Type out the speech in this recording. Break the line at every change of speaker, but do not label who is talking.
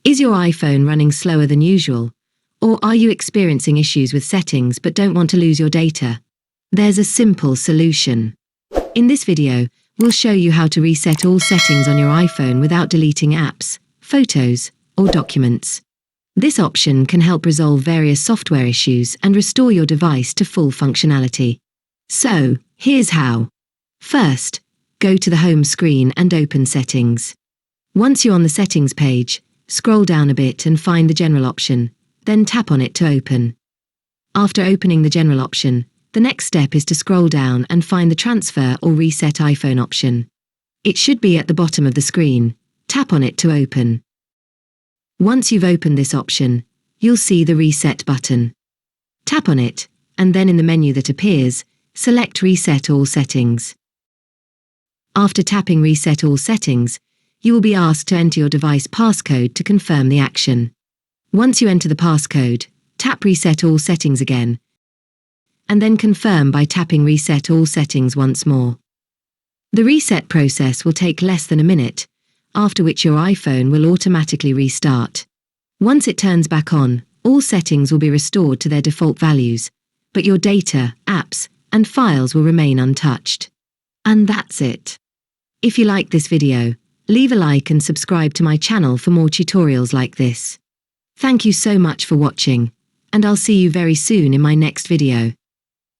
Is your iPhone running slower than usual? Or are you experiencing issues with settings but don't want to lose your data? There's a simple solution. In this video, we'll show you how to reset all settings on your iPhone without deleting apps, photos, or documents. This option can help resolve various software issues and restore your device to full functionality. So, here's how. First, go to the home screen and open Settings. Once you're on the Settings page, scroll down a bit and find the General option, then tap on it to open. After opening the General option, the next step is to scroll down and find the Transfer or Reset iPhone option. It should be at the bottom of the screen. Tap on it to open. Once you've opened this option, you'll see the Reset button. Tap on it, and then in the menu that appears, select Reset All Settings. After tapping Reset All Settings, you will be asked to enter your device passcode to confirm the action. Once you enter the passcode, tap Reset All Settings again, and then confirm by tapping Reset All Settings once more. The reset process will take less than a minute, after which your iPhone will automatically restart. Once it turns back on, all settings will be restored to their default values, but your data, apps, and files will remain untouched. And that's it. If you like this video, leave a like and subscribe to my channel for more tutorials like this. Thank you so much for watching, and I'll see you very soon in my next video.